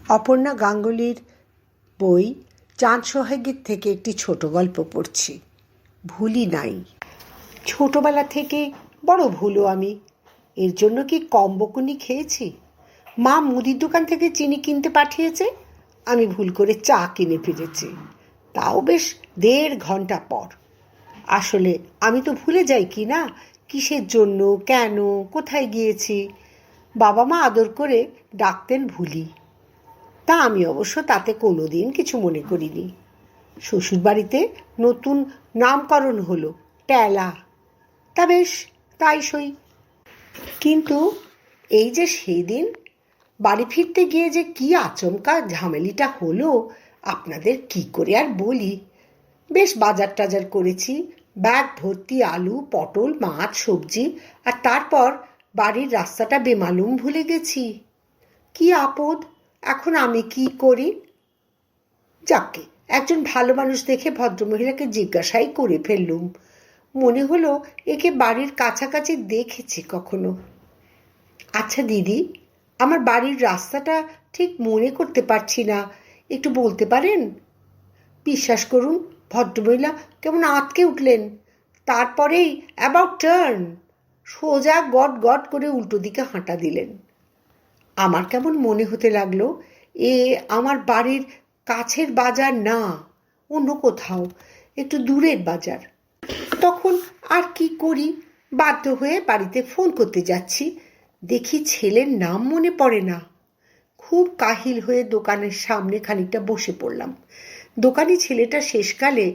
অপর্ণা গাঙ্গুলির বই চাঁদ সোহাগীর থেকে একটি ছোট গল্প পড়ছি। ভুলই নাই। ছোটবেলা থেকে বড় ভুলো আমি। এর জন্য কি কম বকুনি খেয়েছি? মা মুদির দোকান থেকে চিনি কিনতে পাঠিয়েছে, আমি ভুল করে চা কিনে ফিরেছি, তাও বেশ 1.5 ঘন্টা পর। আসলে আমি তো ভুলে যাই কি না, কিসের জন্য, কেন, কোথায় গিয়েছি। বাবা মা আদর করে ডাকতেন ভুলি, তা আমি অবশ্য তাতে কোনোদিন কিছু মনে করিনি। শ্বশুরবাড়িতে নতুন নামকরণ হলো ট্যালা, তা বেশ তাই সই। কিন্তু এই যে সেদিন বাড়ি ফিরতে গিয়ে যে কি আচমকা ঝামেলিটা হলো, আপনাদের কি করে আর বলি। বেশ বাজার টাজার করেছি, ব্যাগ ভর্তি আলু, পটল, মাছ, সবজি, আর তারপর বাড়ির রাস্তাটা বেমালুম ভুলে গেছি। কি আপদ, এখন আমি কি করি? যাকে একজন ভালো মানুষ দেখে ভদ্রমহিলাকে জিজ্ঞাসাই করে ফেললুম। মনে হলো একে বাড়ির কাছাকাছি দেখেছি কখনো। আচ্ছা দিদি, আমার বাড়ির রাস্তাটা ঠিক মনে করতে পারছি না, একটু বলতে পারেন? বিশ্বাস করুন, ভদ্রমহিলা কেমন আঁতকে উঠলেন। তারপরেই অ্যাবাউট টার্ন, সোজা গট গট করে উল্টো দিকে হাঁটা দিলেন। আমার কেমন মনে হতে লাগলো এ আমার বাড়ির কাছের বাজার না, অন্য কোথাও, একটু দূরের বাজার। তখন আর কি করি, বাধ্য হয়ে বাড়িতে ফোন করতে যাচ্ছি, দেখি ছেলের নাম মনে পড়ে না। খুব কাহিল হয়ে দোকানের সামনে খানিকটা বসে পড়লাম। দোকানি ছেলেটা শেষকালে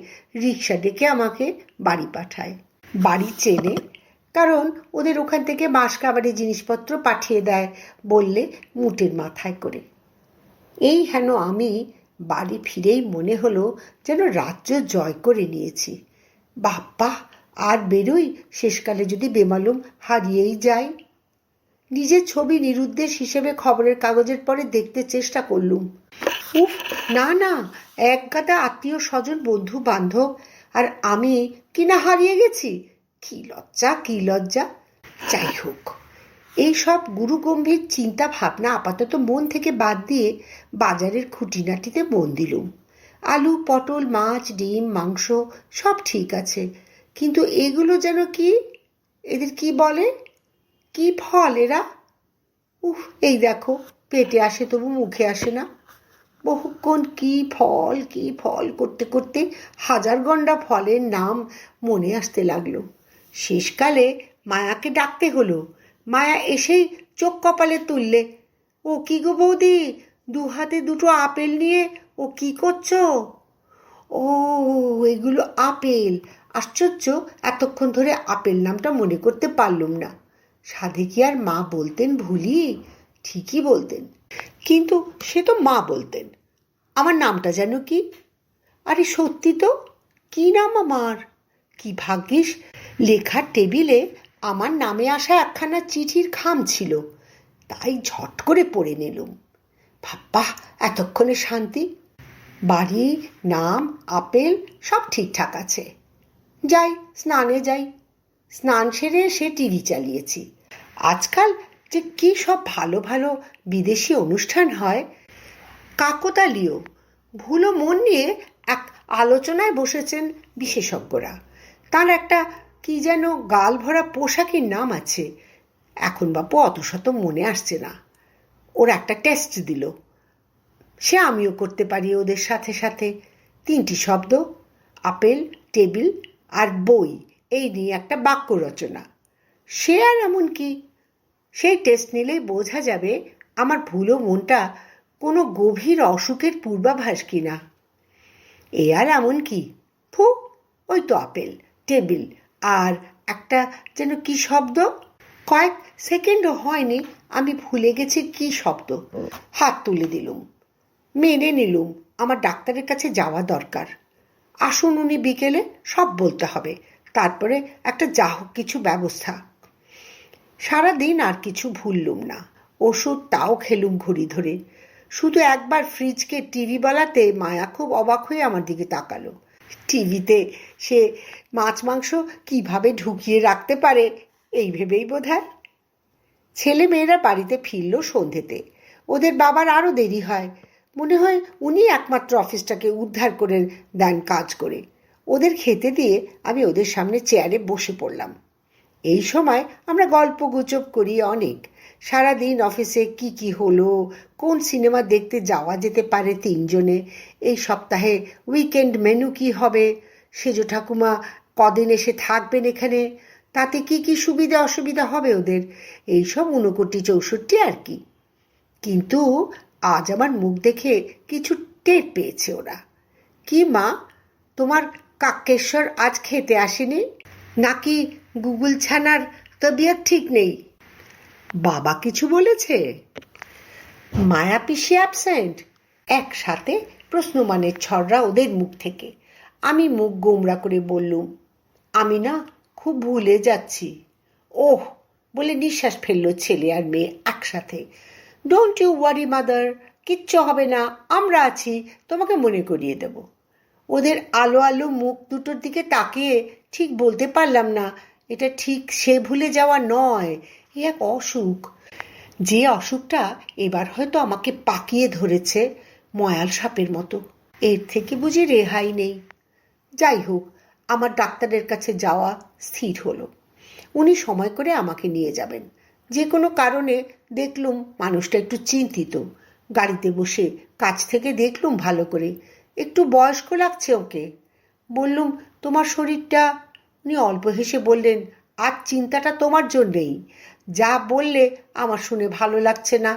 রিক্সা ডেকে আমাকে বাড়ি পাঠায়। বাড়ি চেনে, কারণ ওদের ওখান থেকে মাস কাবারের জিনিসপত্র পাঠিয়ে দেয় বললে মুটের মাথায় করে। এই হেন আমি বাড়ি ফিরেই মনে হলো যেন রাজ্য জয় করে নিয়েছি। বাপ্পা, আর বেরোই, শেষকালে যদি বেমালুম হারিয়েই যাই। নিজের ছবি নিরুদ্দেশ হিসেবে খবরের কাগজের পরে দেখতে চেষ্টা করলুম। উফ, না না, একগাদা আত্মীয় স্বজন, বন্ধু বান্ধব, আর আমি কিনা হারিয়ে গেছি। কি লজ্জা, কি লজ্জা। যাই হোক, এইসব গুরুগম্ভীর চিন্তা ভাবনা আপাতত মন থেকে বাদ দিয়ে বাজারের খুঁটিনাটিতে মন দিলুম। আলু, পটল, মাছ, ডিম, মাংস সব ঠিক আছে, কিন্তু এগুলো যেন কি, এদের কি বলে, কি ফল এরা? এই দেখো, পেটে আসে তবু মুখে আসে না। বহুক্ষণ কি ফল কি ফল করতে করতে হাজার গন্ডা ফলের নাম মনে আসতে লাগলো। শেষকালে মায়াকে ডাকতে হলো। মায়া এসেই চোখ কপালে তুললে। ও কি গো বৌদি, 2 হাতে 2টো আপেল নিয়ে ও কি করছো? ও, এগুলো আপেল। আশ্চর্য, এতক্ষণ ধরে আপেল নামটা মনে করতে পারলুম না। সাধে কি আর মা বলতেন ভুলি? ঠিকই বলতেন, কিন্তু সে তো মা বলতেন। আমার নামটা যেন কি? আরে সত্যি তো, কি নাম আমার? কি ভাগ্যিস লেখার টেবিলে আমার নামে আসা একখানা চিঠির খাম ছিল, তাই ঝট করে পড়ে নিলুম। বাবা, এতক্ষণে শান্তি। বাড়ি, নাম, আপেল সব ঠিকঠাক আছে। যাই, স্নানে যাই। স্নান সেরে এসে টিভি চালিয়েছি। আজকাল যে কি সব ভালো ভালো বিদেশি অনুষ্ঠান হয়, কাকতালীয়। ভুলো মন নিয়ে এক আলোচনায় বসেছেন বিশেষজ্ঞরা। তার একটা কি যেন গাল ভরা পোশাকের নাম আছে, এখন বাপু অত শত মনে আসছে না। ওর একটা টেস্ট দিল, সে আমিও করতে পারি ওদের সাথে সাথে। 3টি শব্দ, আপেল, টেবিল আর বই, এই নিয়ে একটা বাক্য রচনা। সে আর এমন কি, সেই টেস্ট নিলেই বোঝা যাবে আমার ভুলো মনটা কোনো গভীর অসুখের পূর্বাভাস কিনা। এ আর এমন কি, ওই তো আপেল, টেবিল আর একটা যেন কি শব্দ। কয়েক সেকেন্ডও হয়নি আমি ভুলে গেছি কি শব্দ। হাত তুলে দিলুম, মেনে নিলুম আমার ডাক্তারের কাছে যাওয়া দরকার। আসুন উনি বিকেলে, সব বলতে হবে, তারপরে একটা যা হোক কিছু ব্যবস্থা। সারাদিন আর কিছু ভুললুম না। ওষুধ তাও খেলুম ঘড়ি ধরে। শুধু একবার ফ্রিজকে টিভি বলাতে মায়া খুব অবাক হয়ে আমার দিকে তাকালো। টিভিতে সে মাছ মাংস কিভাবে ঢুকিয়ে রাখতে পারে, এই ভেবেই বোধহয়। ছেলে মেয়েরা বাড়িতে ফিরল সন্ধেতে। ওদের বাবার আরও দেরি হয়। মনে হয় উনি একমাত্র অফিসটাকে উদ্ধার করে দেন কাজ করে। ওদের খেতে দিয়ে আমি ওদের সামনে চেয়ারে বসে পড়লাম। এই সময় আমরা গল্প গুজব করি অনেক। সারাদিন অফিসে কি কি হলো, কোন সিনেমা দেখতে যাওয়া যেতে পারে তিনজনে, এই সপ্তাহে উইকেন্ড মেনু কি হবে, সেজ ঠাকুমা কদিন এসে থাকবেন এখানে, তাতে কি কি সুবিধা অসুবিধা হবে ওদের, এইসব 69 আর কি। কিন্তু আজ আমার মুখ দেখে কিছু টের পেয়েছে ওরা। কি মা, তোমার কাকেশ্বর আজ খেতে আসেনি? নাকি গুগল ছানার তবিয়ত ঠিক নেই? বাবা কিছু বলেছে? মায়া পিসি অ্যাবসেন্ট? একসাথে প্রশ্নমানের ছড়রা ওদের মুখ থেকে। আমি মুখ গোমরা করে বললুম, আমি না খুব ভুলে যাচ্ছি। ওহ বলে নিঃশ্বাস ফেললো ছেলে আর মেয়ে একসাথে। ডোন্ট ইউ ওয়ারি মাদার, কিচ্ছু হবে না, আমরা আছি, তোমাকে মনে করিয়ে দেব। ওদের আলো আলো মুখ দুটোর দিকে তাকিয়ে ঠিক বলতে পারলাম না, এটা ঠিক সে ভুলে যাওয়া নয়, এ এক অসুখ, যে অসুখটা এবার হয়তো আমাকে পাকিয়ে ধরেছে ময়াল সাপের মতো। এর থেকে বুঝি রেহাই নেই। যাই হোক, আমার ডাক্তারের কাছে যাওয়া স্থির হলো। উনি সময় করে আমাকে নিয়ে যাবেন। যে কোনো কারণে দেখলুম মানুষটা একটু চিন্তিত। গাড়িতে বসে কাছ থেকে দেখলুম ভালো করে, একটু বয়স্ক লাগছে ওকে। বললুম, তোমার শরীরটা? উনি অল্প হেসে বললেন, আজ চিন্তাটা তোমার জন্যেই। যা বললে আমার শুনে ভালো লাগছে না,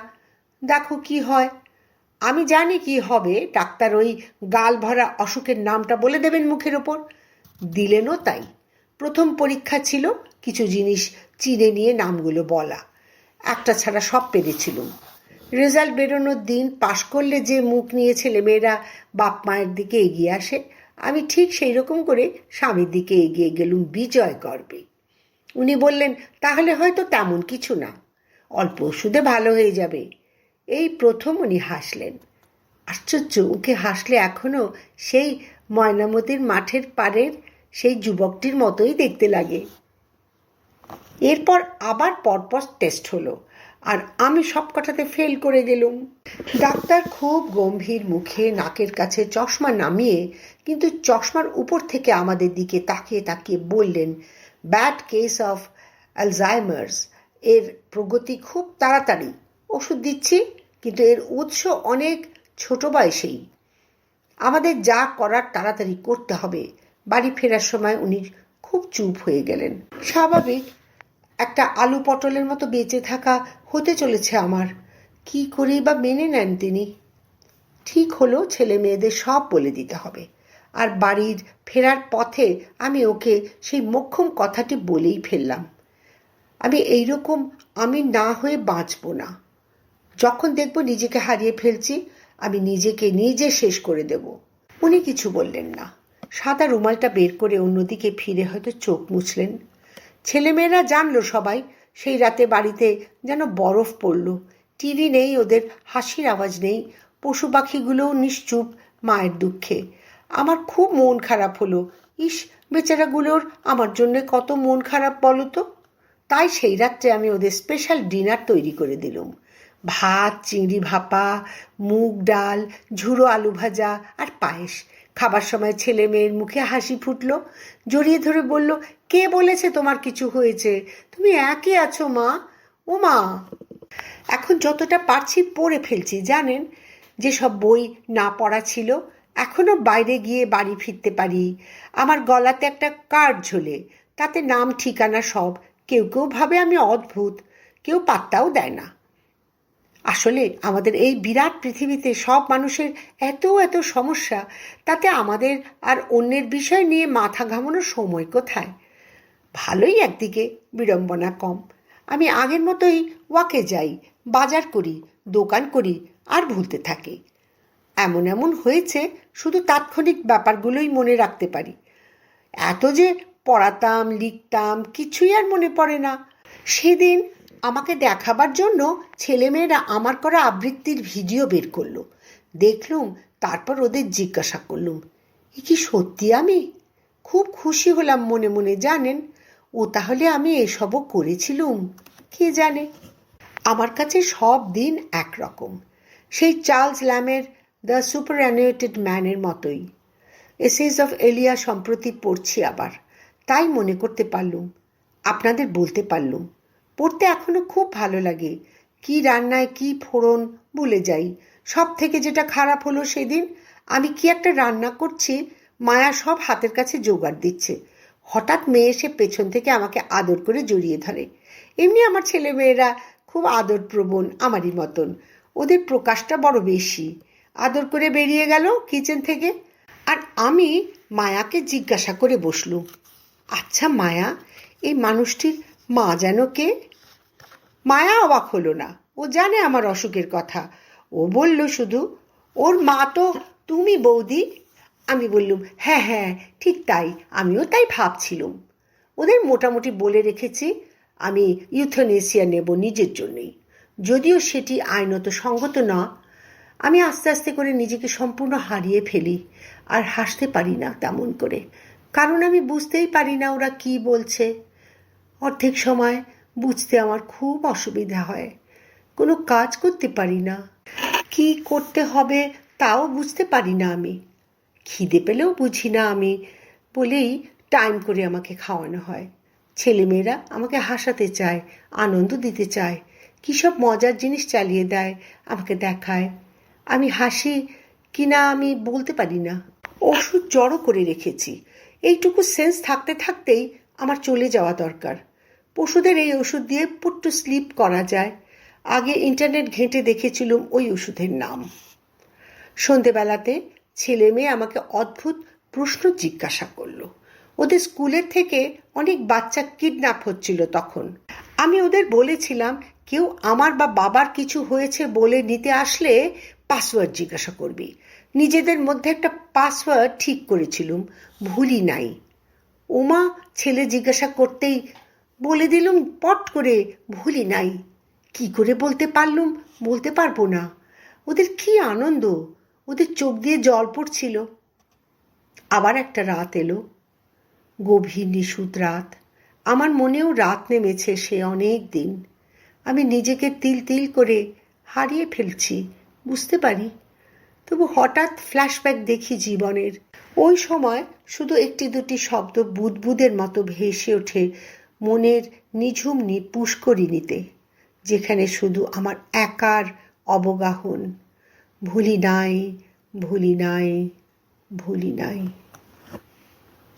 দেখো কি হয়। আমি জানি কি হবে, ডাক্তার ওই গাল ভরা অসুখের নামটা বলে দেবেন মুখের ওপর। দিলেনও তাই। প্রথম পরীক্ষা ছিল, কিছু জিনিস চিনে নিয়ে নামগুলো বলা, একটা ছাড়া সব পেরেছিলুম। রেজাল্ট বেরোনোর দিন পাশ করলে যে মুখ নিয়ে ছেলেমেয়েরা বাপ মায়ের দিকে এগিয়ে আসে, আমি ঠিক সেই রকম করে স্বামীর দিকে এগিয়ে গেলুম বিজয় গর্বে। উনি বললেন, তাহলে হয়তো তেমন কিছু না, অল্প ওষুধে ভালো হয়ে যাবে। এই প্রথম উনি হাসলেন। আশ্চর্য, ওকে হাসলে এখনো সেই ময়নামতির মাঠের পাড়ের সেই যুবকটির মতোই দেখতে লাগে। এরপর আবার পরপর টেস্ট হলো, আর আমি সব কটাতে ফেল করে গেলুম। ডাক্তার খুব গম্ভীর মুখে নাকের কাছে চশমা নামিয়ে, কিন্তু চশমার উপর থেকে আমাদের দিকে তাকিয়ে তাকিয়ে বললেন, ব্যাড কেস অফ অ্যালজাইমার্স, এর প্রগতি খুব তাড়াতাড়ি, ওষুধ দিচ্ছি, কিন্তু এর উৎস অনেক ছোট বয়সেই। আমাদের যা করার তাড়াতাড়ি করতে হবে। বাড়ি ফেরার সময় উনি খুব চুপ হয়ে গেলেন। স্বাভাবিক, একটা আলু পটলের মতো বেঁচে থাকা হতে চলেছে আমার। কি করেই বা মেনে নেন তিনি? ঠিক হলো, ছেলে মেয়েদের সব বলে দিতে হবে। আর বাড়ির ফেরার পথে আমি ওকে সেই মোক্ষম কথাটি বলেই ফেললাম, আমি এইরকম আমি না হয়ে বাঁচব না। যখন দেখব নিজেকে হারিয়ে ফেলছি, আমি নিজেকে নিজে শেষ করে দেব। উনি কিছু বললেন না। সাদা রুমালটা বের করে অন্যদিকে ফিরে হয়তো চোখ মুছলেন। ছেলেমেয়েরা জানলো সবাই। সেই রাতে বাড়িতে যেন বরফ পড়ল। টিভি নেই, ওদের হাসির আওয়াজ নেই, পশু পাখিগুলোও নিশ্চুপ মায়ের দুঃখে। আমার খুব মন খারাপ হলো। ইস, বেচারাগুলোর আমার জন্যে কত মন খারাপ বলো তো। তাই সেই রাত্রে আমি ওদের স্পেশাল ডিনার তৈরি করে দিলুম। ভাত, চিংড়ি ভাপা, মুগ ডাল, ঝুড়ো আলু ভাজা আর পায়েস। খাবার সময় ছেলে মেয়ের মুখে হাসি ফুটল। জড়িয়ে ধরে বলল, কে বলেছে তোমার কিছু হয়েছে? তুমি একই আছো মা। ও মা, এখন যতটা পারছি পড়ে ফেলছি জানেন। যেসব বই না পড়া ছিল, এখনো বাইরে গিয়ে বাড়ি ফিরতে পারি। আমার গলাতে একটা কার্ড ঝোলে, তাতে নাম ঠিকানা সব। কেউ কেউ ভাবে আমি অদ্ভুত, কেউ পাত্তাও দেয় না। আসলে আমাদের এই বিরাট পৃথিবীতে সব মানুষের এত এত সমস্যা, তাতে আমাদের আর অন্যের বিষয় নিয়ে মাথা ঘামানোর সময় কোথায়? ভালোই একদিকে, বিড়ম্বনা কম। আমি আগের মতোই ওয়াকে যাই, বাজার করি, দোকান করি, আর ভুলতে থাকি। এমন এমন হয়েছে শুধু তাৎক্ষণিক ব্যাপারগুলোই মনে রাখতে পারি। এত যে পড়াতাম লিখতাম কিছুই আর মনে পড়ে না। সেদিন আমাকে দেখাবার জন্য ছেলেমেয়েরা আমার করা আবৃত্তির ভিডিও বের করলো। দেখলুম, তারপর ওদের জিজ্ঞাসা করলুম, এ কি সত্যি আমি? খুব খুশি হলাম মনে মনে জানেন। ও তাহলে আমি এসবও করেছিলুম, কে জানে। আমার কাছে সব দিন একরকম, সেই চার্লস ল্যামের দ্য সুপারঅ্যানুয়েটেড ম্যানের মতোই। এসেজ অফ এলিয়া সম্প্রতি পড়ছি আবার, তাই মনে করতে পারলুম, আপনাদের বলতে পারলুম। পড়তে এখনো খুব ভালো লাগে। কি রান্নায় কি ফোড়ন ভুলে যাই। সব থেকে যেটা খারাপ হলো সেদিন, আমি কি একটা রান্না করছি, মায়া সব হাতের কাছে জোগাড় দিচ্ছে, হঠাৎ মেয়ে এসে পেছন থেকে আমাকে আদর করে জড়িয়ে ধরে। এমনি আমার ছেলে মেয়েরা খুব আদরপ্রবণ, আমারই মতন, ওদের প্রকাশটা বড় বেশি। আদর করে বেরিয়ে গেল কিচেন থেকে, আর আমি মায়াকে জিজ্ঞাসা করে বসলুম, আচ্ছা মায়া, এই মানুষটির মা যেন কে? মায়া অবাক হলো না, ও জানে আমার অসুখের কথা। ও বলল শুধু, ওর মা তো তুমি বৌদি। আমি বললুম, হ্যাঁ হ্যাঁ ঠিক তাই, আমিও তাই ভাবছিলুম। ওদের মোটামুটি বলে রেখেছি আমি ইউথেনেসিয়া নেব নিজের জন্যই, যদিও সেটি আইনত সঙ্গত না। আমি আস্তে আস্তে করে নিজেকে সম্পূর্ণ হারিয়ে ফেলি, আর হাসতে পারি না তেমন করে, কারণ আমি বুঝতেই পারি না ওরা কি বলছে। অর্ধেক সময় বুঝতে আমার খুব অসুবিধা হয়, কোনো কাজ করতে পারি না, কি করতে হবে তাও বুঝতে পারি না আমি। খিদে পেলেও বুঝি না আমি, বলেই টাইম করে আমাকে খাওয়ানো হয়। ছেলেমেয়েরা আমাকে হাসাতে চায়, আনন্দ দিতে চায়, কী সব মজার জিনিস চালিয়ে দেয়, আমাকে দেখায়। আমি হাসি কিনা আমি বলতে পারি না। ওষুধ জড়ো করে রেখেছি, এইটুকু সেন্স থাকতে থাকতেই আমার চলে যাওয়া দরকার। পশুদের এই ওষুধ দিয়ে পুট্টু স্লিপ করা যায়। আগে ইন্টারনেট ঘেঁটে দেখেছিলুম ওই ওষুধের নাম। সন্ধেবেলাতে ছেলে মেয়ে আমাকে অদ্ভুত প্রশ্ন জিজ্ঞাসা করলো। ওদের স্কুলের থেকে অনেক বাচ্চা কিডন্যাপ হচ্ছিল তখন। আমি ওদের বলেছিলাম, কেউ আমার বা বাবার কিছু হয়েছে বলে নিতে আসলে পাসওয়ার্ড জিজ্ঞাসা করবি। নিজেদের মধ্যে একটা পাসওয়ার্ড ঠিক করেছিলুম, ভুলি নাই। ওমা, ছেলে জিজ্ঞাসা করতেই বলে দিলুম পট করে, ভুলি নাই। কি করে বলতে পারলুম? বলতে পারবো না। ওদের কি আনন্দ, ওদের চোখ দিয়ে জল পড়ছিল। আবার একটা রাত এলো, গভীর নিশুত রাত। আমার মনেও রাত নেমেছে সে অনেক দিন। আমি নিজেকে তিল তিল করে হারিয়ে ফেলছি, বুঝতে পারি। তবু হঠাৎ ফ্ল্যাশব্যাক দেখি জীবনের। ওই সময় শুধু একটি দুটি শব্দ বুদবুদের মতো ভেসে ওঠে মনের নিঝুম পুষ্করিণীতে, যেখানে শুধু আমার একার অবগাহন। ভুলি নাই, ভুলি নাই, ভুলি নাই।